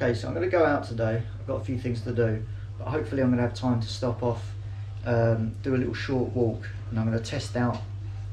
Okay, so I'm going to go out today. I've got a few things to do, but hopefully I'm going to have time to stop off, do a little short walk, and I'm going to test out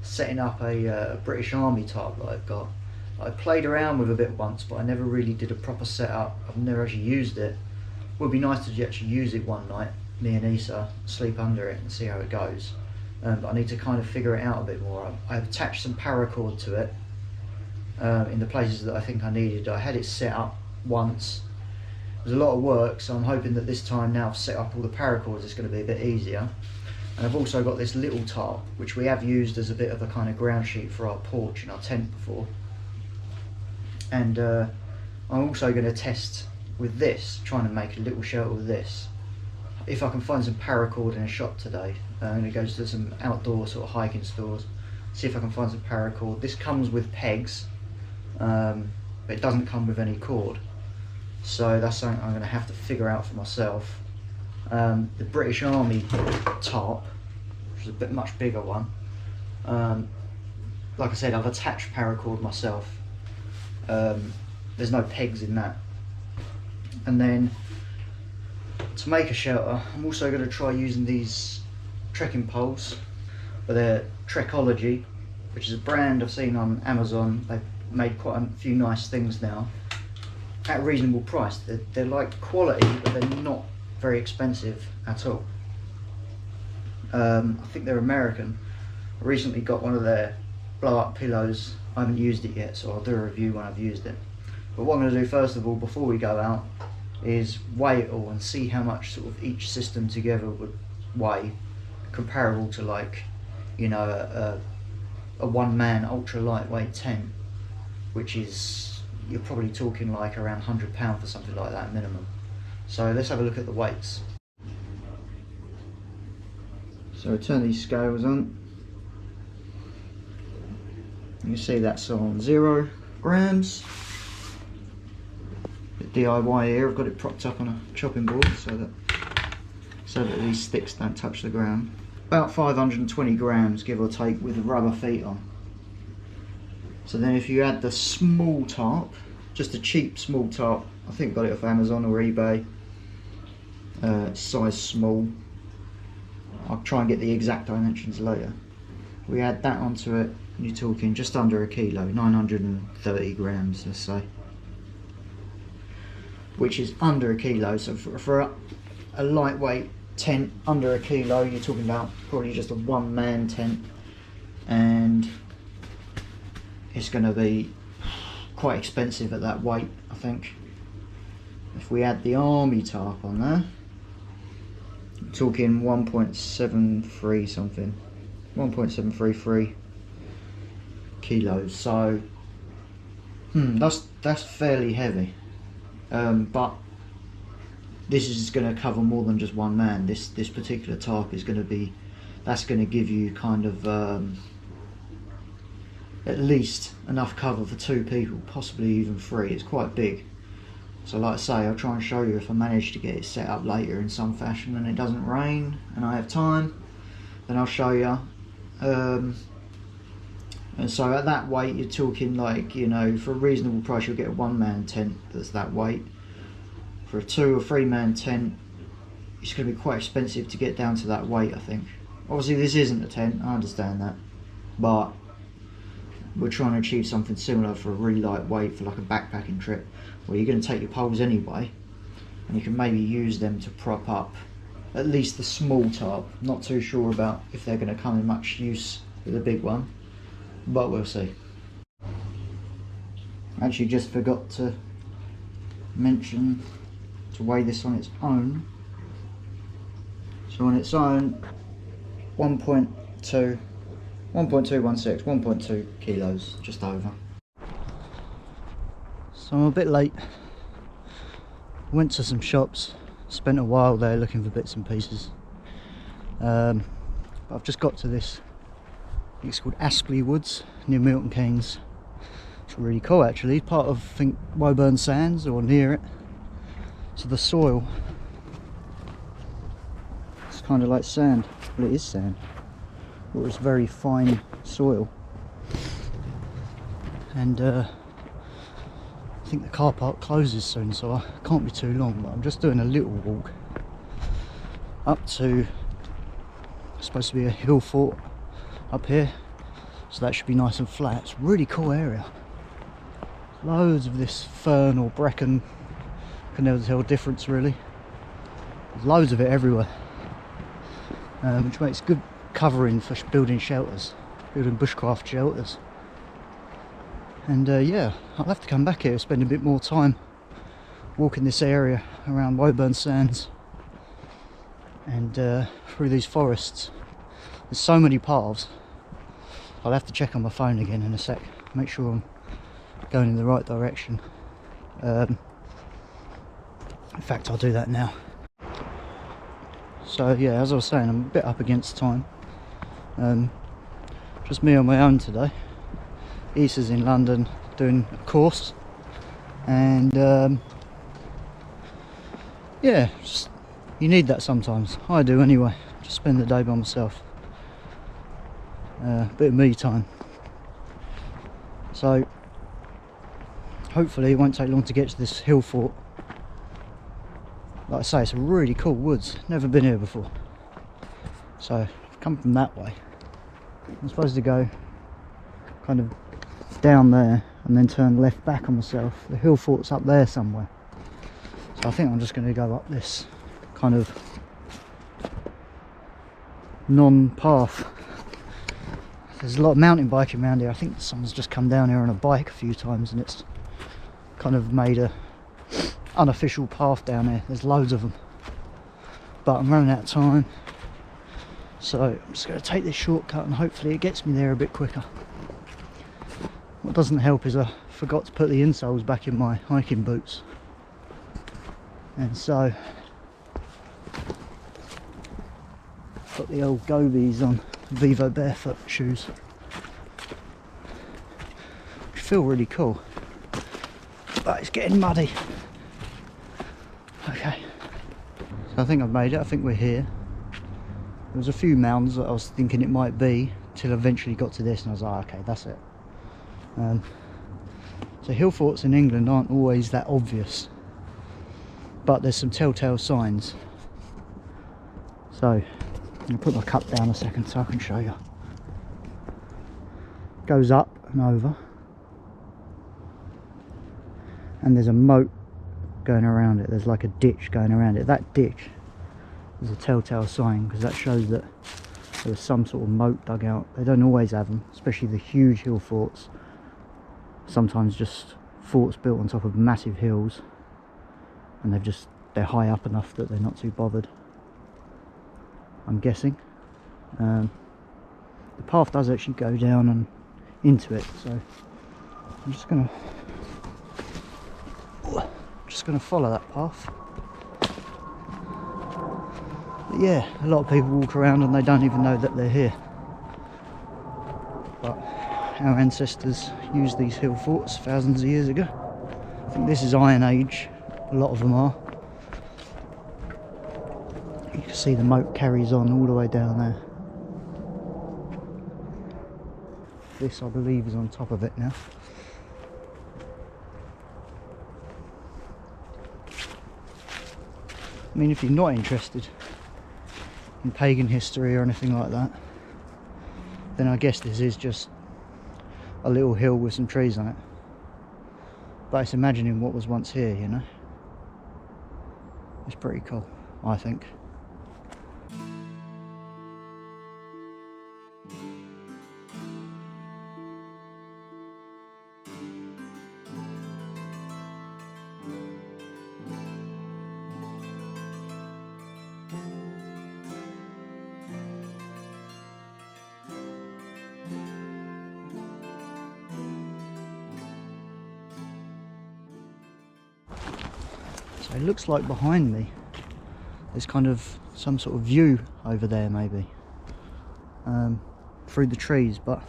setting up a British Army tarp that I've got. I played around with a bit once, but I never really did a proper setup. I've never actually used it. Would be nice to actually use it one night, me and Issa, sleep under it and see how it goes. But I need to kind of figure it out a bit more. I've attached some paracord to it in the places that I think I needed. I had it set up once. It was a lot of work, so I'm hoping that this time now I've set up all the paracords, it's going to be a bit easier. And I've also got this little tarp, which we have used as a bit of a kind of ground sheet for our porch and our tent before. And I'm also going to test with this, trying to make a little shelter with this. If I can find some paracord in a shop today, I'm going to go to some outdoor sort of hiking stores, see if I can find some paracord. This comes with pegs, but it doesn't come with any cord. So that's something I'm going to have to figure out for myself. The British Army tarp, which is a bit much bigger one. Like I said, I've attached paracord myself. There's no pegs in that. And then to make a shelter, I'm also going to try using these trekking poles, but they're Trekology, which is a brand I've seen on Amazon. They've made quite a few nice things now at a reasonable price. They're like quality, but they're not very expensive at all. I think they're American. I recently got one of their blow up pillows. I haven't used it yet, so I'll do a review when I've used it. But what I'm going to do first of all, before we go out, is weigh it all and see how much sort of each system together would weigh, comparable to, like, you know, a one-man ultra lightweight tent, which is, you're probably talking like around £100 for something like that minimum. So let's have a look at the weights. So turn these scales on. You see that's on 0 grams. Bit DIY here, I've got it propped up on a chopping board so that these sticks don't touch the ground. About 520 grams, give or take, with the rubber feet on. So then if you add the small tarp, just a cheap small tarp, I think I got it off Amazon or eBay, size small. I'll try and get the exact dimensions later. We add that onto it, and you're talking just under a kilo, 930 grams, let's say. Which is under a kilo, so for a lightweight tent under a kilo, you're talking about probably just a one-man tent, and it's going to be quite expensive at that weight, I think. If we add the army tarp on there, I'm talking 1.73 something, 1.733 kilos. So that's fairly heavy, but this is going to cover more than just one man. This particular tarp is going to be, that's going to give you kind of at least enough cover for 2 people, possibly even 3. It's quite big. So like I say, I'll try and show you if I manage to get it set up later in some fashion and it doesn't rain and I have time, then I'll show you. And so at that weight, you're talking, like, you know, for a reasonable price you'll get a one-man tent that's that weight. For a 2 or 3 man tent, it's going to be quite expensive to get down to that weight, I think. Obviously this isn't a tent, I understand that, but we're trying to achieve something similar for a really lightweight, for like a backpacking trip, where you're going to take your poles anyway, and you can maybe use them to prop up at least the small tarp. Not too sure about if they're going to come in much use with the big one, but we'll see. Actually just forgot to mention to weigh this on its own. So on its own, 1.216, 1.2 kilos, just over. So I'm a bit late. Went to some shops, spent a while there looking for bits and pieces. But I've just got to this, I think it's called Aspley Woods near Milton Keynes. It's really cool actually, part of, I think, Woburn Sands or near it. So the soil, it's kind of like sand. Well, it is sand, or it's very fine soil. And I think think the car park closes soon, so I can't be too long, but I'm just doing a little walk up to, it's supposed to be a hill fort up here, so that should be nice and flat. It's a really cool area. Loads of this fern or bracken, can never tell the difference really. There's loads of it everywhere, which makes good covering for building shelters, building bushcraft shelters. And yeah, I'll have to come back here, spend a bit more time walking this area around Woburn Sands and through these forests. There's so many paths. I'll have to check on my phone again in a sec, make sure I'm going in the right direction. In fact, I'll do that now. So yeah, as I was saying, I'm a bit up against time. Just me on my own today. Issa's in London doing a course, and yeah, just, you need that sometimes. I do anyway. Just spend the day by myself. Bit of me time. So hopefully it won't take long to get to this hill fort. Like I say, it's a really cool woods. Never been here before. So I've come from that way. I'm supposed to go kind of down there and then turn left back on myself. The hill fort's up there somewhere, so I think I'm just going to go up this kind of non-path. There's a lot of mountain biking around here. I think someone's just come down here on a bike a few times and it's kind of made a unofficial path down here. There's loads of them, but I'm running out of time, so I'm just going to take this shortcut and hopefully it gets me there a bit quicker. What doesn't help is I forgot to put the insoles back in my hiking boots, and so got the old Gobies on, Vivo barefoot shoes, which feel really cool, but it's getting muddy. Okay, so I think I've made it. I think we're here. There was a few mounds that I was thinking it might be till I eventually got to this and I was like, okay, that's it. So hill forts in England aren't always that obvious, but there's some telltale signs. So I'm going to put my cup down a second so I can show you. Goes up and over, and there's a moat going around it. There's like a ditch going around it. That ditch is a telltale sign, because that shows that there was some sort of moat dug out. They don't always have them, especially the huge hill forts. Sometimes just forts built on top of massive hills, and they're high up enough that they're not too bothered, I'm guessing. The path does actually go down and into it, so I'm just gonna follow that path. But yeah, a lot of people walk around and they don't even know that they're here, but our ancestors used these hill forts thousands of years ago. I think this is Iron Age, a lot of them are. You can see the moat carries on all the way down there. This, I believe, is on top of it now. I mean, if you're not interested in pagan history or anything like that, then I guess this is just a little hill with some trees on it. But it's imagining what was once here, you know. It's pretty cool, I think. So it looks like behind me there's kind of some sort of view over there, maybe through the trees, but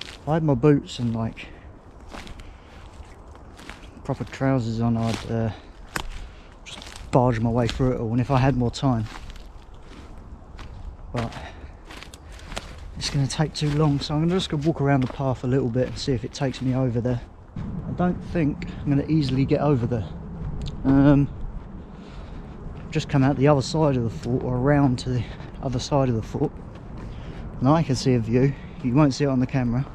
if I had my boots and like proper trousers on, I'd just barge my way through it all, and if I had more time. But it's going to take too long, so I'm just going to walk around the path a little bit and see if it takes me over there. I don't think I'm going to easily get over there. Just come out the other side of the fort, or around to the other side of the fort, and I can see a view. You won't see it on the camera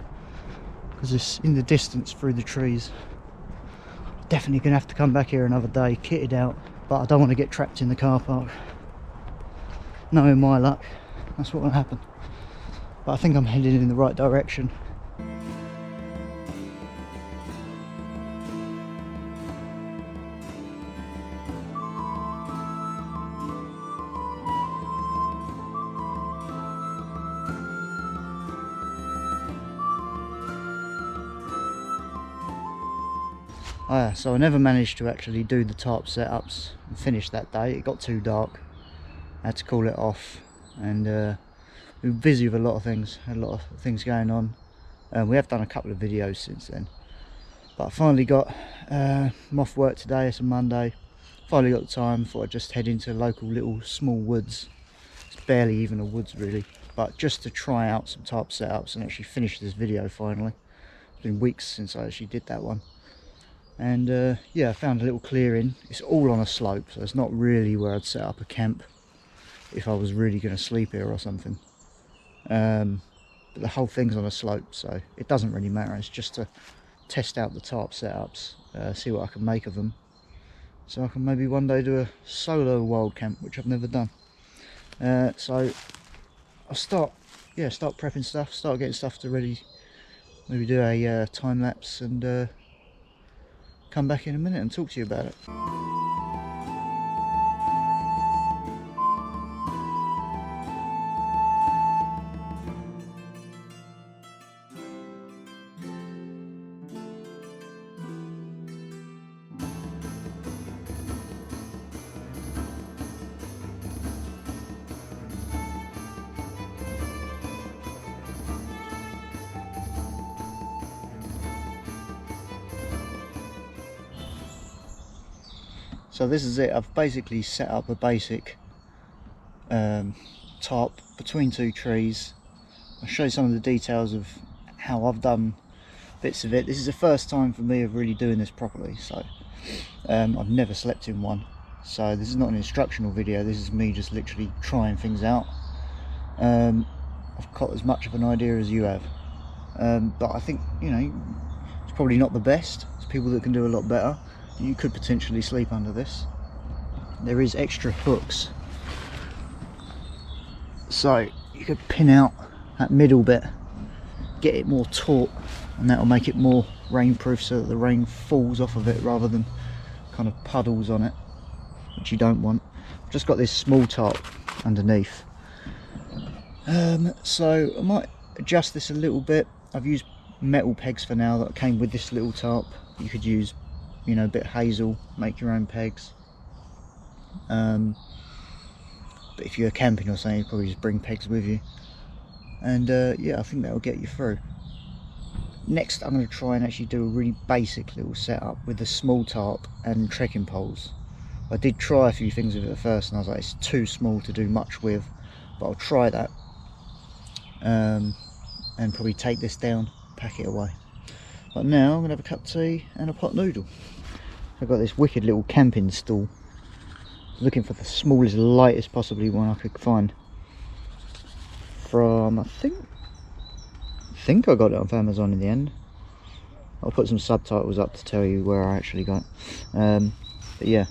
because it's in the distance through the trees. Definitely gonna have to come back here another day kitted out, but I don't want to get trapped in the car park. Knowing my luck, that's what will happen. But I think I'm heading in the right direction. So I never managed to actually do the tarp setups and finish that day. It got too dark. I had to call it off, and we were busy with a lot of things. Had a lot of things going on. We have done a couple of videos since then. But I finally got, I'm off work today, it's a Monday. Finally got the time, thought I'd just head into local little small woods. It's barely even a woods really, but just to try out some tarp setups and actually finish this video finally. It's been weeks since I actually did that one. And yeah, I found a little clearing. It's all on a slope, so it's not really where I'd set up a camp if I was really going to sleep here or something. But the whole thing's on a slope, so it doesn't really matter. It's just to test out the tarp setups, see what I can make of them, so I can maybe one day do a solo wild camp, which I've never done. So I'll start prepping stuff, start getting stuff to ready, maybe do a time lapse, and come back in a minute and talk to you about it. So this is it. I've basically set up a basic tarp between two trees. I'll show you some of the details of how I've done bits of it. This is the first time for me of really doing this properly, so I've never slept in one. So this is not an instructional video, this is me just literally trying things out. I've got as much of an idea as you have, but I think, you know, it's probably not the best. There's people that can do a lot better. You could potentially sleep under this. There is extra hooks, so you could pin out that middle bit, get it more taut, and that'll make it more rainproof so that the rain falls off of it rather than kind of puddles on it, which you don't want. I've just got this small tarp underneath, so I might adjust this a little bit. I've used metal pegs for now that came with this little tarp. You could use, you know, a bit of hazel, make your own pegs. But if you're camping or something, you probably just bring pegs with you. And yeah, I think that'll get you through. Next, I'm going to try and actually do a really basic little setup with a small tarp and trekking poles. I did try a few things with it at first, and I was like, it's too small to do much with, but I'll try that. And probably take this down, pack it away. But now I'm going to have a cup of tea and a pot noodle. I've got this wicked little camping stool. Looking for the smallest, lightest possibly one I could find. From, I think I got it off Amazon in the end. I'll put some subtitles up to tell you where I actually got it. But yeah,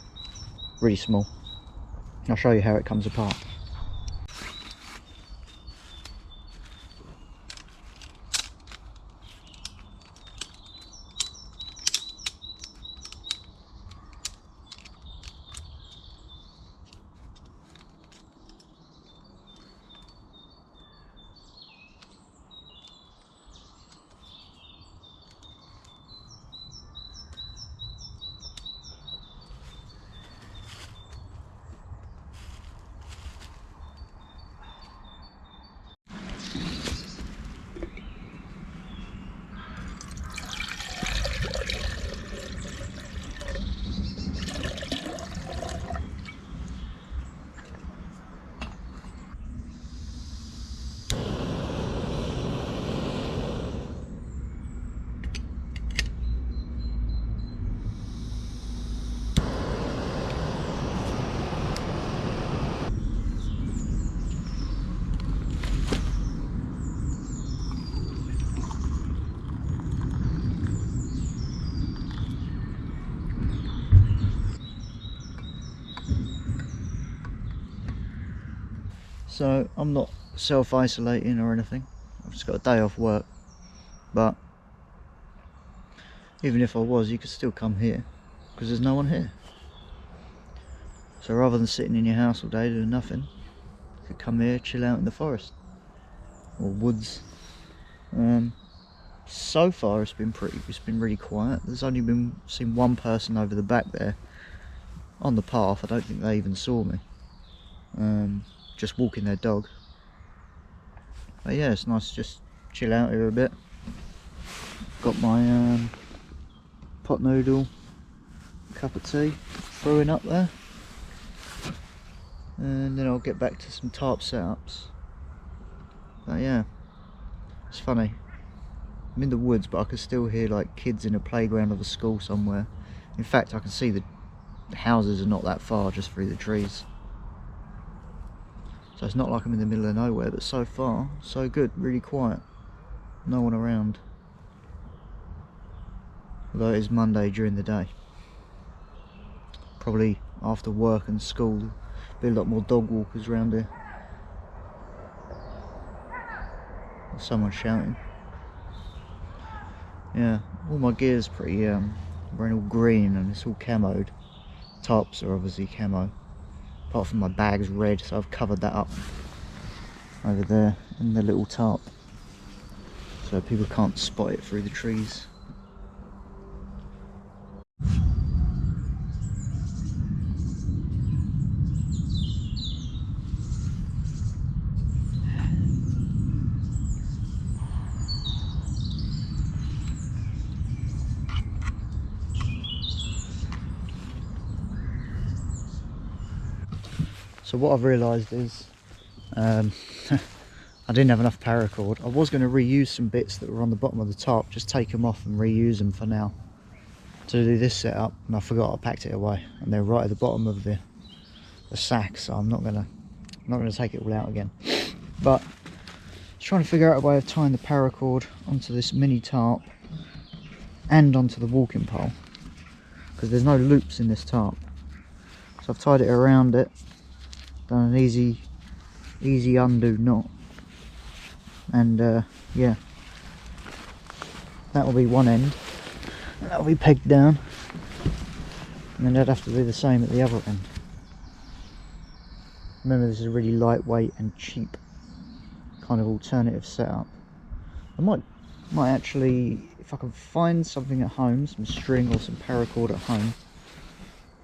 really small. I'll show you how it comes apart. so I'm not self-isolating or anything. I've just got a day off work, but even if I was, you could still come here because there's no one here. So rather than sitting in your house all day doing nothing, you could come here, chill out in the forest or woods. So far it's been really quiet. There's only been seen one person over the back there on the path. I don't think they even saw me, just walking their dog. But yeah, it's nice to just chill out here a bit. Got my pot noodle, cup of tea brewing up there, and then I'll get back to some tarp setups. But yeah, it's funny, I'm in the woods but I can still hear like kids in a playground of a school somewhere. In fact, I can see the houses are not that far just through the trees. So it's not like I'm in the middle of nowhere, but so far so good, really quiet, no one around. Although it is Monday during the day. Probably after work and school, there'll be a lot more dog walkers around here. There's someone shouting. Yeah, all my gear's pretty, wearing all green and it's all camoed. Tarps are obviously camo. Apart from my bag's red, so I've covered that up over there in the little tarp, so people can't spot it through the trees. So what I've realised is I didn't have enough paracord. I was going to reuse some bits that were on the bottom of the tarp, just take them off and reuse them for now to do this setup, and I forgot I packed it away and they're right at the bottom of the sack, so I'm not gonna take it all out again. But trying to figure out a way of tying the paracord onto this mini tarp and onto the walking pole, because there's no loops in this tarp. So I've tied it around it, done an easy undo knot, and yeah, that will be one end, and that will be pegged down, and then I'd have to do the same at the other end. Remember, this is a really lightweight and cheap kind of alternative setup. I might actually, if I can find something at home, some string or some paracord at home,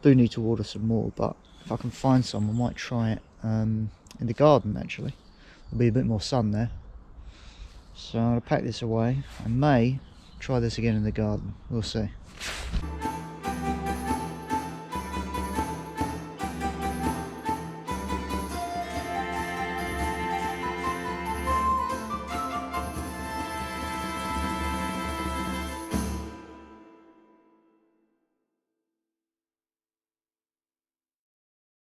do need to order some more, but if I can find some, I might try it in the garden actually. There'll be a bit more sun there. So I'm going to pack this away. I may try this again in the garden, we'll see.